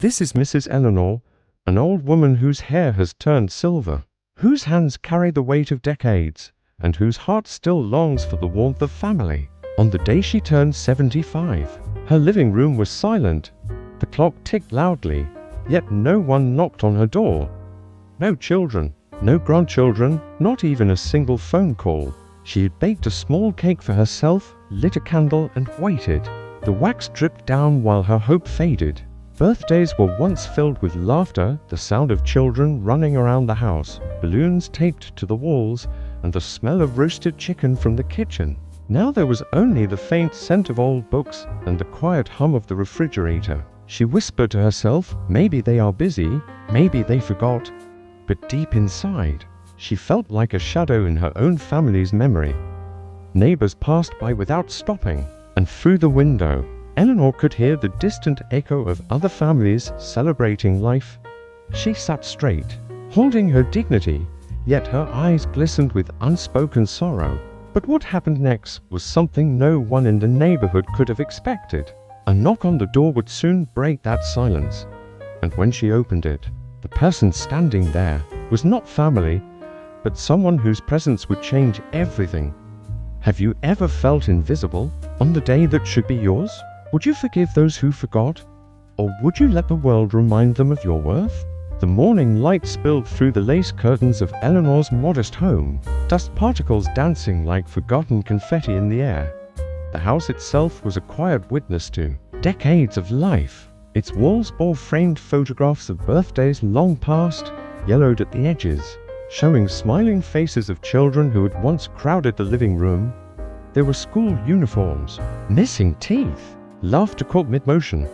This is Mrs. Eleanor, an old woman whose hair has turned silver, whose hands carry the weight of decades, and whose heart still longs for the warmth of family. On the day she turned 75, her living room was silent. The clock ticked loudly, yet no one knocked on her door. No children, no grandchildren, not even a single phone call. She had baked a small cake for herself, lit a candle, and waited. The wax dripped down while her hope faded. Birthdays were once filled with laughter, the sound of children running around the house, balloons taped to the walls, and the smell of roasted chicken from the kitchen. Now there was only the faint scent of old books and the quiet hum of the refrigerator. She whispered to herself, maybe they are busy, maybe they forgot. But deep inside, she felt like a shadow in her own family's memory. Neighbors passed by without stopping, and through the window, Eleanor could hear the distant echo of other families celebrating life. She sat straight, holding her dignity, yet her eyes glistened with unspoken sorrow. But what happened next was something no one in the neighborhood could have expected. A knock on the door would soon break that silence, and when she opened it, the person standing there was not family, but someone whose presence would change everything. Have you ever felt invisible on the day that should be yours? Would you forgive those who forgot? Or would you let the world remind them of your worth? The morning light spilled through the lace curtains of Eleanor's modest home, dust particles dancing like forgotten confetti in the air. The house itself was a quiet witness to decades of life. Its walls bore framed photographs of birthdays long past, yellowed at the edges, showing smiling faces of children who had once crowded the living room. There were school uniforms, missing teeth, laughter caught mid-motion.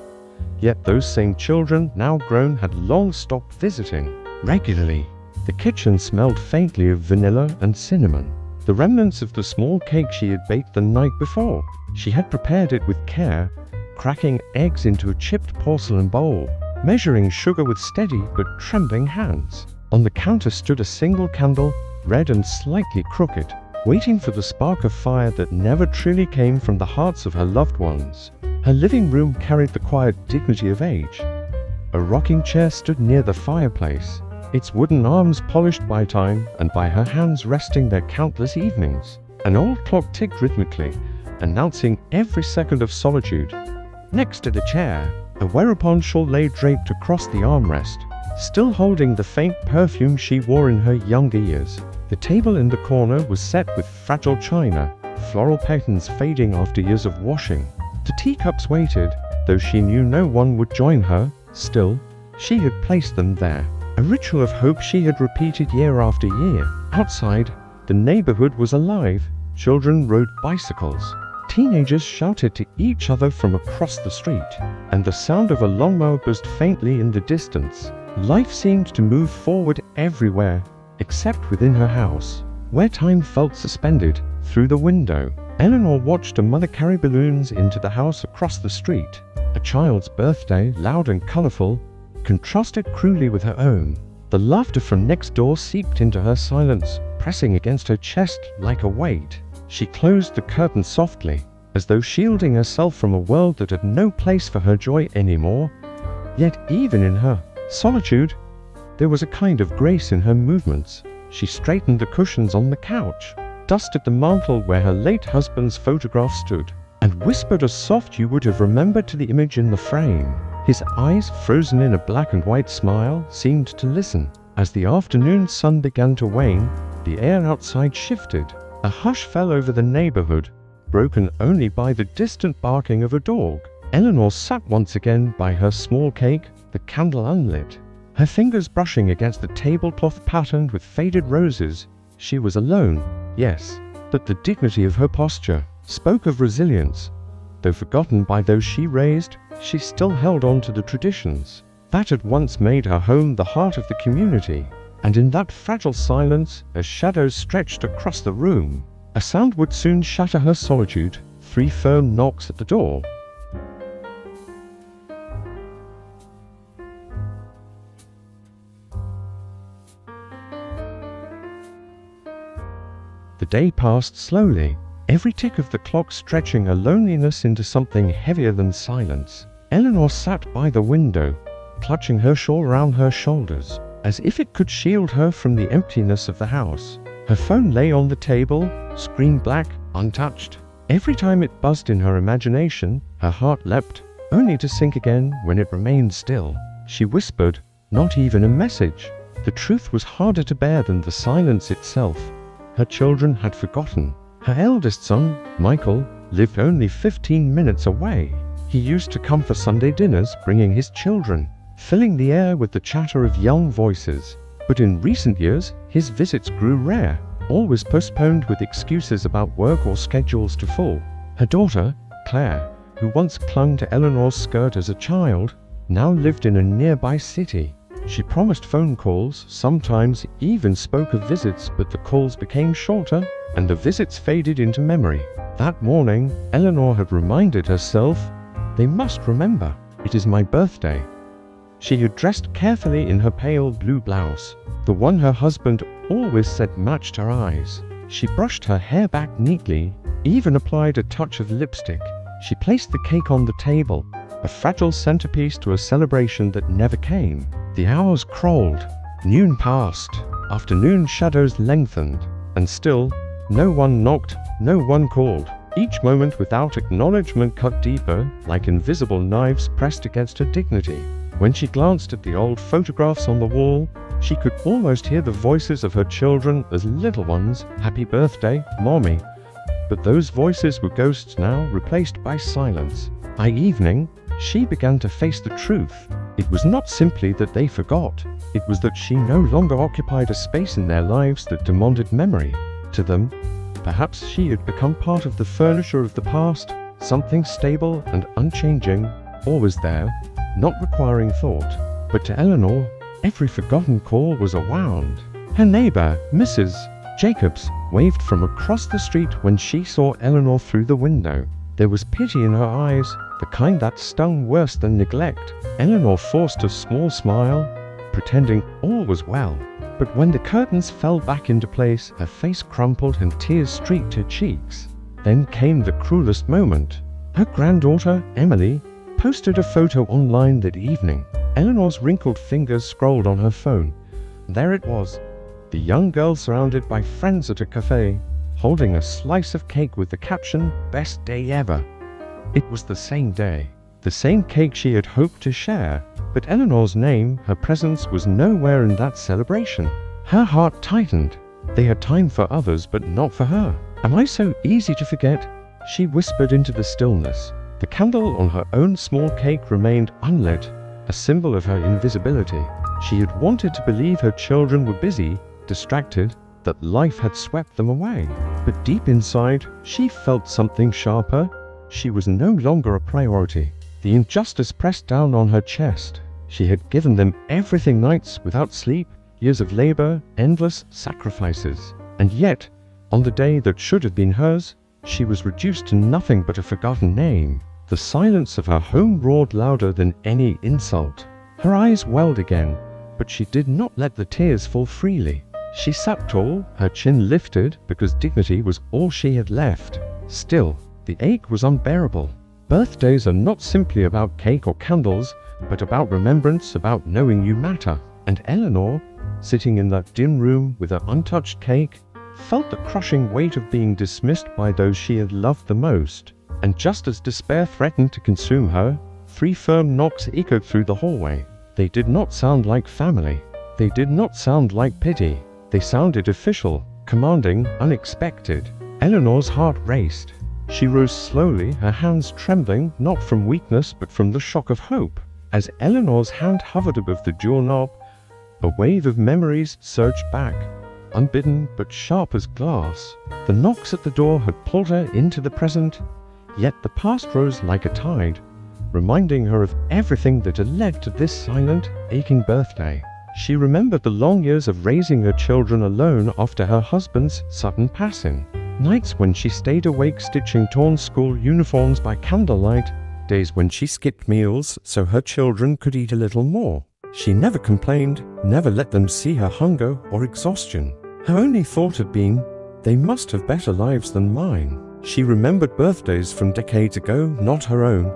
Yet those same children, now grown, had long stopped visiting regularly. The kitchen smelled faintly of vanilla and cinnamon, the remnants of the small cake she had baked the night before. She had prepared it with care, cracking eggs into a chipped porcelain bowl, measuring sugar with steady but trembling hands. On the counter stood a single candle, red and slightly crooked, waiting for the spark of fire that never truly came from the hearts of her loved ones. Her living room carried the quiet dignity of age. A rocking chair stood near the fireplace, its wooden arms polished by time and by her hands resting there countless evenings. An old clock ticked rhythmically, announcing every second of solitude. Next to the chair, a whereupon shawl lay draped across the armrest, still holding the faint perfume she wore in her younger years. The table in the corner was set with fragile china, floral patterns fading after years of washing. The teacups waited, though she knew no one would join her. Still, she had placed them there, a ritual of hope she had repeated year after year. Outside, the neighborhood was alive. Children rode bicycles. Teenagers shouted to each other from across the street, and the sound of a lawnmower buzzed faintly in the distance. Life seemed to move forward everywhere, except within her house, where time felt suspended. Through the window, Eleanor watched a mother carry balloons into the house across the street. A child's birthday, loud and colorful, contrasted cruelly with her own. The laughter from next door seeped into her silence, pressing against her chest like a weight. She closed the curtain softly, as though shielding herself from a world that had no place for her joy anymore. Yet even in her solitude, there was a kind of grace in her movements. She straightened the cushions on the couch, dusted the mantel where her late husband's photograph stood, and whispered a soft "you would have remembered" to the image in the frame. His eyes, frozen in a black and white smile, seemed to listen. As the afternoon sun began to wane, the air outside shifted. A hush fell over the neighborhood, broken only by the distant barking of a dog. Eleanor sat once again by her small cake, the candle unlit, her fingers brushing against the tablecloth patterned with faded roses. She was alone, yes, but the dignity of her posture spoke of resilience. Though forgotten by those she raised, she still held on to the traditions that had once made her home the heart of the community. And in that fragile silence, as shadows stretched across the room, a sound would soon shatter her solitude. 3 firm knocks at the door. The day passed slowly, every tick of the clock stretching her loneliness into something heavier than silence. Eleanor sat by the window, clutching her shawl around her shoulders, as if it could shield her from the emptiness of the house. Her phone lay on the table, screen black, untouched. Every time it buzzed in her imagination, her heart leapt, only to sink again when it remained still. She whispered, not even a message. The truth was harder to bear than the silence itself. Her children had forgotten. Her eldest son, Michael, lived only 15 minutes away. He used to come for Sunday dinners, bringing his children, filling the air with the chatter of young voices. But in recent years, his visits grew rare, always postponed with excuses about work or schedules too full. Her daughter, Claire, who once clung to Eleanor's skirt as a child, now lived in a nearby city. She promised phone calls, sometimes even spoke of visits, but the calls became shorter and the visits faded into memory. That morning, Eleanor had reminded herself, they must remember, it is my birthday. She had dressed carefully in her pale blue blouse, the one her husband always said matched her eyes. She brushed her hair back neatly, even applied a touch of lipstick. She placed the cake on the table, a fragile centerpiece to a celebration that never came. The hours crawled, noon passed, afternoon shadows lengthened, and still, no one knocked, no one called. Each moment without acknowledgement cut deeper, like invisible knives pressed against her dignity. When she glanced at the old photographs on the wall, she could almost hear the voices of her children as little ones, "Happy birthday, Mommy." But those voices were ghosts now, replaced by silence. By evening, she began to face the truth. It was not simply that they forgot. It was that she no longer occupied a space in their lives that demanded memory. To them, perhaps she had become part of the furniture of the past, something stable and unchanging, always there, not requiring thought. But to Eleanor, every forgotten call was a wound. Her neighbor, Mrs. Jacobs, waved from across the street when she saw Eleanor through the window. There was pity in her eyes, the kind that stung worse than neglect. Eleanor forced a small smile, pretending all was well. But when the curtains fell back into place, her face crumpled and tears streaked her cheeks. Then came the cruelest moment. Her granddaughter, Emily, posted a photo online that evening. Eleanor's wrinkled fingers scrolled on her phone. There it was, the young girl surrounded by friends at a cafe, holding a slice of cake with the caption, "Best day ever." It was the same day, the same cake she had hoped to share, but Eleanor's name, her presence, was nowhere in that celebration. Her heart tightened. They had time for others, but not for her. "Am I so easy to forget?" she whispered into the stillness. The candle on her own small cake remained unlit, a symbol of her invisibility. She had wanted to believe her children were busy, distracted, that life had swept them away. But deep inside, she felt something sharper. She was no longer a priority. The injustice pressed down on her chest. She had given them everything, nights without sleep, years of labor, endless sacrifices. And yet, on the day that should have been hers, she was reduced to nothing but a forgotten name. The silence of her home roared louder than any insult. Her eyes welled again, but she did not let the tears fall freely. She sat tall, her chin lifted, because dignity was all she had left. Still, the ache was unbearable. Birthdays are not simply about cake or candles, but about remembrance, about knowing you matter. And Eleanor, sitting in that dim room with her untouched cake, felt the crushing weight of being dismissed by those she had loved the most. And just as despair threatened to consume her, 3 firm knocks echoed through the hallway. They did not sound like family. They did not sound like pity. They sounded official, commanding, unexpected. Eleanor's heart raced. She rose slowly, her hands trembling, not from weakness but from the shock of hope. As Eleanor's hand hovered above the dual knob, a wave of memories surged back, unbidden but sharp as glass. The knocks at the door had pulled her into the present, yet the past rose like a tide, reminding her of everything that had led to this silent, aching birthday. She remembered the long years of raising her children alone after her husband's sudden passing. Nights when she stayed awake stitching torn school uniforms by candlelight, days when she skipped meals so her children could eat a little more. She never complained, never let them see her hunger or exhaustion. Her only thought had been, they must have better lives than mine. She remembered birthdays from decades ago, not her own,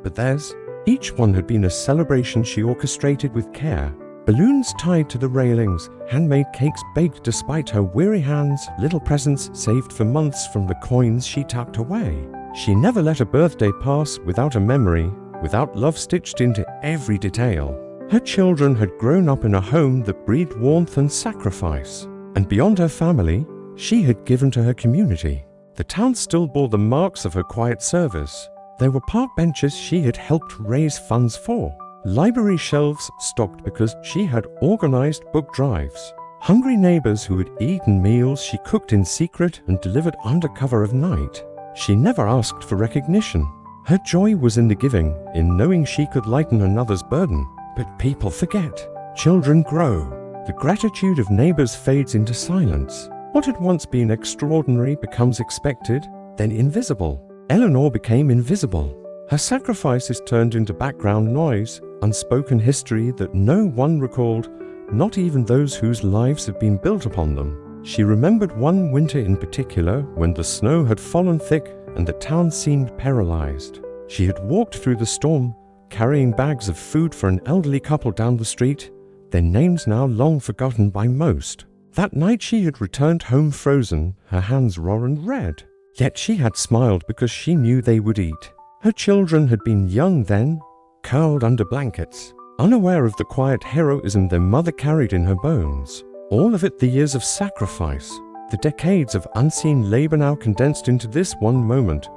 but theirs, Each one had been a celebration she orchestrated with care. Balloons tied to the railings, handmade cakes baked despite her weary hands, little presents saved for months from the coins she tucked away. She never let a birthday pass without a memory, without love stitched into every detail. Her children had grown up in a home that breathed warmth and sacrifice. And beyond her family, she had given to her community. The town still bore the marks of her quiet service. There were park benches she had helped raise funds for. Library shelves stocked because she had organized book drives. Hungry neighbors who had eaten meals she cooked in secret and delivered under cover of night. She never asked for recognition. Her joy was in the giving, in knowing she could lighten another's burden. But people forget. Children grow. The gratitude of neighbors fades into silence. What had once been extraordinary becomes expected, then invisible. Eleanor became invisible. Her sacrifices turned into background noise, unspoken history that no one recalled, not even those whose lives had been built upon them. She remembered one winter in particular when the snow had fallen thick and the town seemed paralyzed. She had walked through the storm, carrying bags of food for an elderly couple down the street, their names now long forgotten by most. That night she had returned home frozen, her hands raw and red. Yet she had smiled because she knew they would eat. Her children had been young then, curled under blankets, unaware of the quiet heroism their mother carried in her bones. All of it the years of sacrifice, the decades of unseen labor now condensed into this one moment,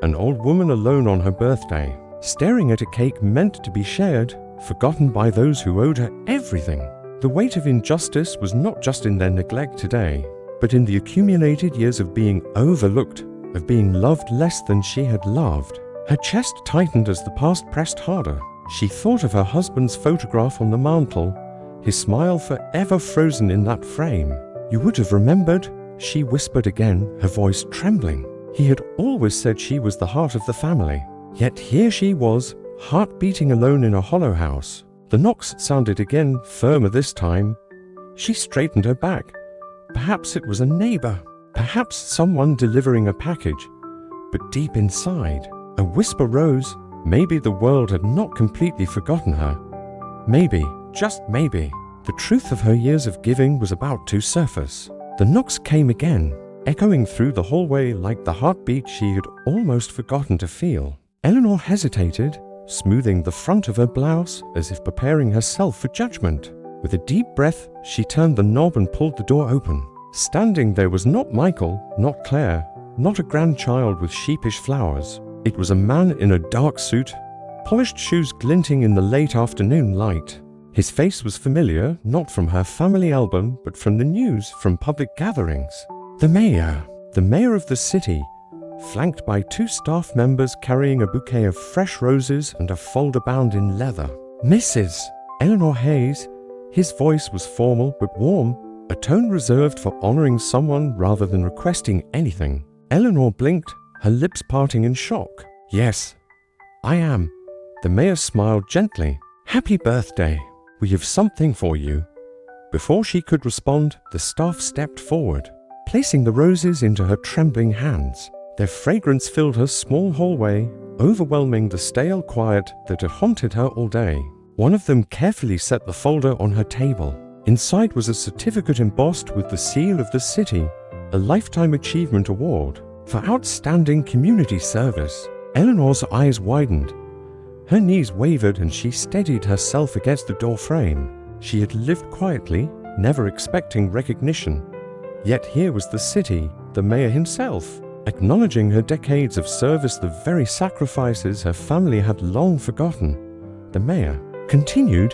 an old woman alone on her birthday, staring at a cake meant to be shared, forgotten by those who owed her everything. The weight of injustice was not just in their neglect today, but in the accumulated years of being overlooked, of being loved less than she had loved. Her chest tightened as the past pressed harder. She thought of her husband's photograph on the mantel, his smile forever frozen in that frame. "You would have remembered," she whispered again, her voice trembling. He had always said she was the heart of the family. Yet here she was, heart beating alone in a hollow house. The knocks sounded again, firmer this time. She straightened her back. Perhaps it was a neighbor. Perhaps someone delivering a package. But deep inside, a whisper rose. Maybe the world had not completely forgotten her. Maybe, just maybe, the truth of her years of giving was about to surface. The knocks came again, echoing through the hallway like the heartbeat she had almost forgotten to feel. Eleanor hesitated, smoothing the front of her blouse as if preparing herself for judgment. With a deep breath, she turned the knob and pulled the door open. Standing there was not Michael, not Claire, not a grandchild with sheepish flowers. It was a man in a dark suit, polished shoes glinting in the late afternoon light. His face was familiar, not from her family album, but from the news, from public gatherings. The mayor of the city, flanked by 2 staff members carrying a bouquet of fresh roses and a folder bound in leather. Mrs. Eleanor Hayes. His voice was formal but warm, a tone reserved for honoring someone rather than requesting anything. Eleanor blinked, her lips parting in shock. "Yes, I am." The mayor smiled gently. "Happy birthday. We have something for you." Before she could respond, the staff stepped forward, placing the roses into her trembling hands. Their fragrance filled her small hallway, overwhelming the stale quiet that had haunted her all day. One of them carefully set the folder on her table. Inside was a certificate embossed with the seal of the city, a Lifetime Achievement Award for outstanding community service. Eleanor's eyes widened. Her knees wavered and she steadied herself against the door frame. She had lived quietly, never expecting recognition. Yet here was the city, the mayor himself, acknowledging her decades of service, the very sacrifices her family had long forgotten. The mayor continued,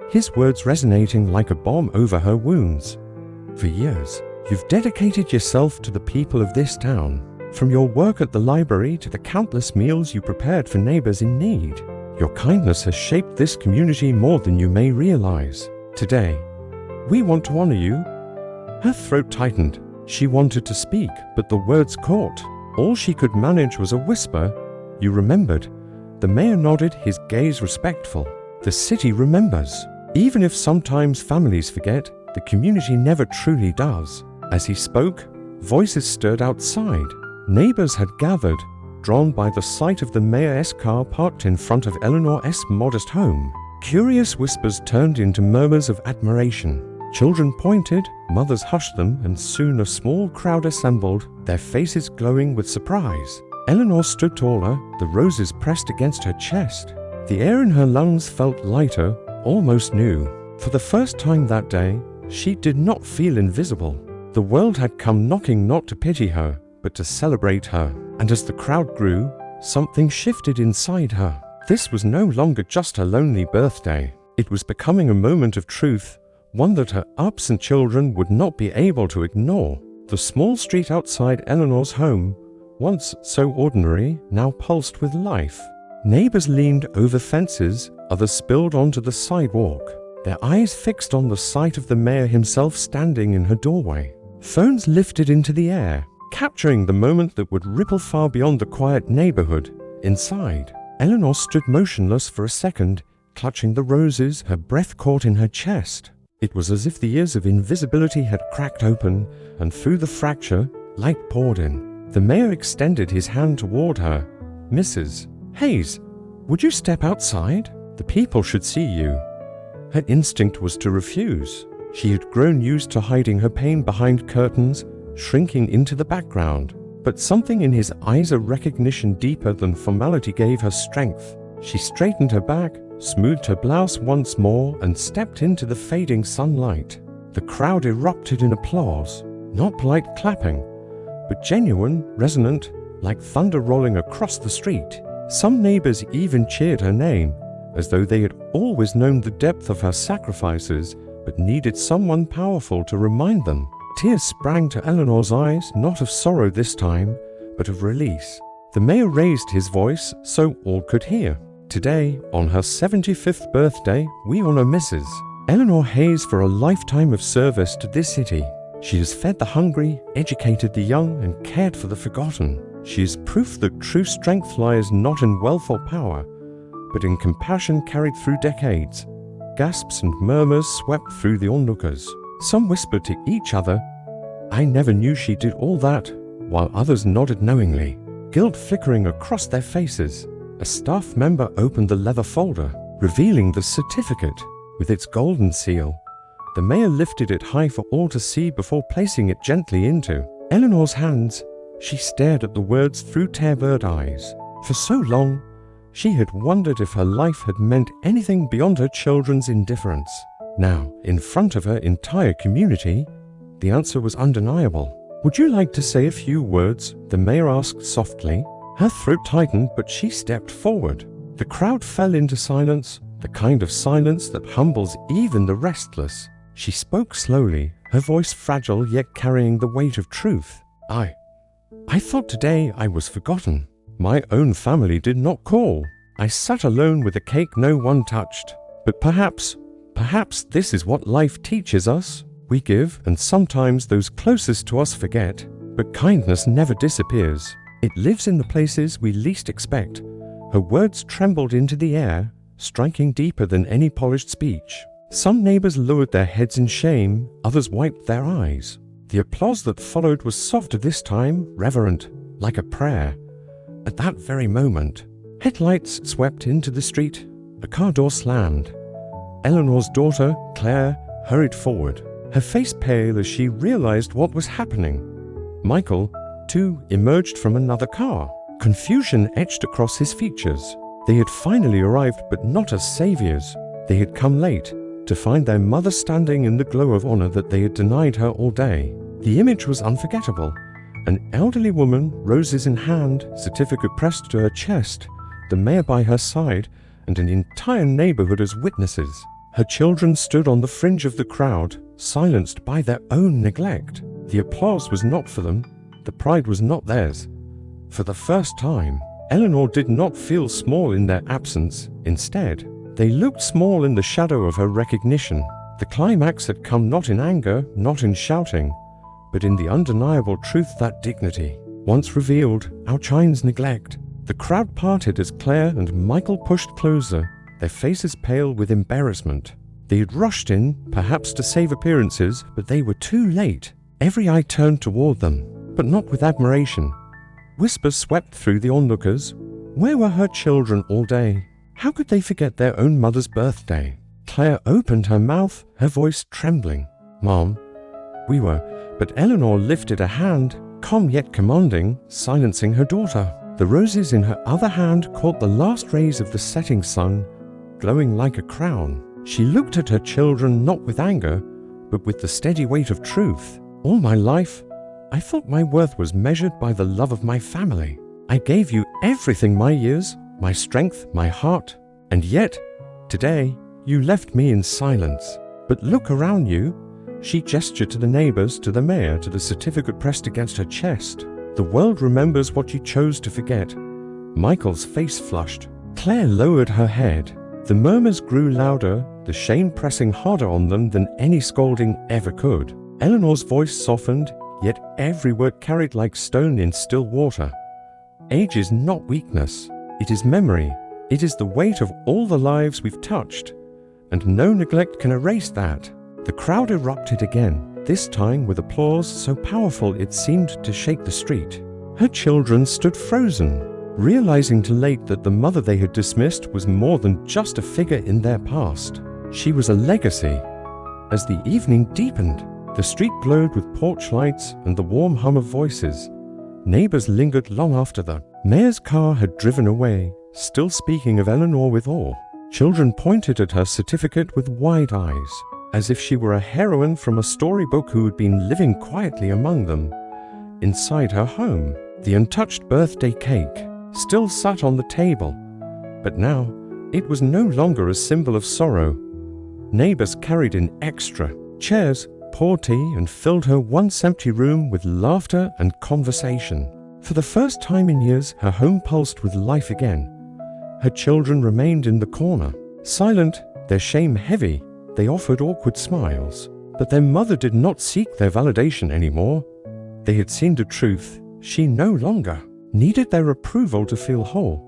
his words resonating like a bomb over her wounds. "For years, you've dedicated yourself to the people of this town. From your work at the library to the countless meals you prepared for neighbors in need. Your kindness has shaped this community more than you may realize. Today, we want to honor you." Her throat tightened. She wanted to speak, but the words caught. All she could manage was a whisper. "You remembered." The mayor nodded, his gaze respectful. "The city remembers. Even if sometimes families forget, the community never truly does." As he spoke, voices stirred outside. Neighbors had gathered, drawn by the sight of the mayor's car parked in front of Eleanor's modest home. Curious whispers turned into murmurs of admiration. Children pointed, mothers hushed them, and soon a small crowd assembled, their faces glowing with surprise. Eleanor stood taller, the roses pressed against her chest. The air in her lungs felt lighter, almost new. For the first time that day, she did not feel invisible. The world had come knocking not to pity her, but to celebrate her. And as the crowd grew, something shifted inside her. This was no longer just a lonely birthday. It was becoming a moment of truth, one that her absent children would not be able to ignore. The small street outside Eleanor's home, once so ordinary, now pulsed with life. Neighbors leaned over fences, others spilled onto the sidewalk, their eyes fixed on the sight of the mayor himself standing in her doorway. Phones lifted into the air, capturing the moment that would ripple far beyond the quiet neighborhood. Inside, Eleanor stood motionless for a second, clutching the roses, her breath caught in her chest. It was as if the years of invisibility had cracked open, and through the fracture, light poured in. The mayor extended his hand toward her. "Mrs. Hayes, would you step outside? The people should see you." Her instinct was to refuse. She had grown used to hiding her pain behind curtains, shrinking into the background. But something in his eyes, a recognition deeper than formality, gave her strength. She straightened her back, smoothed her blouse once more, and stepped into the fading sunlight. The crowd erupted in applause, not polite clapping, but genuine, resonant, like thunder rolling across the street. Some neighbors even cheered her name, as though they had always known the depth of her sacrifices, but needed someone powerful to remind them. Tears sprang to Eleanor's eyes, not of sorrow this time, but of release. The mayor raised his voice so all could hear. "Today, on her 75th birthday, we honor Mrs. Eleanor Hayes for a lifetime of service to this city. She has fed the hungry, educated the young, and cared for the forgotten. She is proof that true strength lies not in wealth or power, but in compassion carried through decades." Gasps and murmurs swept through the onlookers. Some whispered to each other, "I never knew she did all that," while others nodded knowingly, guilt flickering across their faces. A staff member opened the leather folder, revealing the certificate with its golden seal. The mayor lifted it high for all to see before placing it gently into Eleanor's hands. She stared at the words through tear-blurred eyes. For so long, she had wondered if her life had meant anything beyond her children's indifference. Now, in front of her entire community, the answer was undeniable. "Would you like to say a few words?" the mayor asked softly. Her throat tightened, but she stepped forward. The crowd fell into silence, the kind of silence that humbles even the restless. She spoke slowly, her voice fragile yet carrying the weight of truth. I thought today I was forgotten. My own family did not call. I sat alone with a cake no one touched. But perhaps this is what life teaches us. We give, and sometimes those closest to us forget. But kindness never disappears. It lives in the places we least expect." Her words trembled into the air, striking deeper than any polished speech. Some neighbors lowered their heads in shame, others wiped their eyes. The applause that followed was softer this time, reverent, like a prayer. At that very moment, headlights swept into the street, a car door slammed. Eleanor's daughter, Claire, hurried forward, her face pale as she realized what was happening. Michael, too, emerged from another car. Confusion etched across his features. They had finally arrived, but not as saviors. They had come late, to find their mother standing in the glow of honor that they had denied her all day. The image was unforgettable. An elderly woman, roses in hand, certificate pressed to her chest, the mayor by her side, and an entire neighborhood as witnesses. Her children stood on the fringe of the crowd, silenced by their own neglect. The applause was not for them. The pride was not theirs. For the first time, Eleanor did not feel small in their absence. Instead, they looked small in the shadow of her recognition. The climax had come not in anger, not in shouting, but in the undeniable truth that dignity, once revealed, outshines neglect. The crowd parted as Claire and Michael pushed closer, their faces pale with embarrassment. They had rushed in, perhaps to save appearances, but they were too late. Every eye turned toward them, but not with admiration, Whispers swept through the onlookers. Where were her children all day? How could they forget their own mother's birthday? Claire opened her mouth, her voice trembling. "Mom, we were..." But Eleanor lifted a hand, calm yet commanding, silencing her daughter. The roses in her other hand caught the last rays of the setting sun, glowing like a crown. She looked at her children not with anger, but with the steady weight of truth. "All my life, I thought my worth was measured by the love of my family. I gave you everything, my years, my strength, my heart, and yet, today, you left me in silence. But look around you." She gestured to the neighbors, to the mayor, to the certificate pressed against her chest. "The world remembers what you chose to forget." Michael's face flushed. Claire lowered her head. The murmurs grew louder, the shame pressing harder on them than any scolding ever could. Eleanor's voice softened, yet every word carried like stone in still water. "Age is not weakness. It is memory. It is the weight of all the lives we've touched, and no neglect can erase that." The crowd erupted again, this time with applause so powerful it seemed to shake the street. Her children stood frozen, realizing too late that the mother they had dismissed was more than just a figure in their past. She was a legacy. As the evening deepened, the street glowed with porch lights and the warm hum of voices. Neighbors lingered long after the mayor's car had driven away, still speaking of Eleanor with awe. Children pointed at her certificate with wide eyes, as if she were a heroine from a storybook who had been living quietly among them. Inside her home, the untouched birthday cake still sat on the table, but now it was no longer a symbol of sorrow. Neighbors carried in extra chairs, poured tea, and filled her once empty room with laughter and conversation. For the first time in years, her home pulsed with life again. Her children remained in the corner, silent, their shame heavy. They offered awkward smiles, but their mother did not seek their validation anymore. They had seen the truth. She no longer needed their approval to feel whole.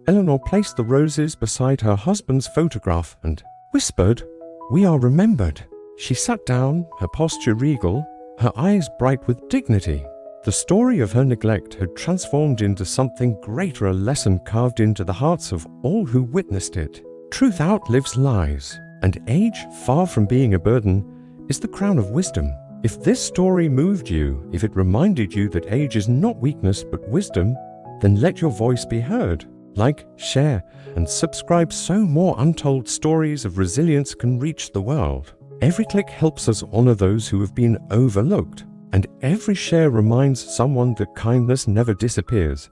Eleanor placed the roses beside her husband's photograph and whispered, "We are remembered." She sat down, her posture regal, her eyes bright with dignity. The story of her neglect had transformed into something greater, a lesson carved into the hearts of all who witnessed it. Truth outlives lies, and age, far from being a burden, is the crown of wisdom. If this story moved you, if it reminded you that age is not weakness but wisdom, then let your voice be heard. Like, share, and subscribe so more untold stories of resilience can reach the world. Every click helps us honor those who have been overlooked, and every share reminds someone that kindness never disappears.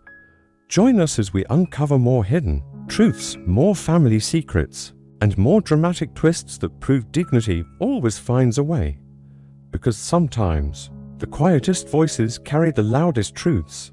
Join us as we uncover more hidden truths, more family secrets, and more dramatic twists that prove dignity always finds a way. Because sometimes, the quietest voices carry the loudest truths.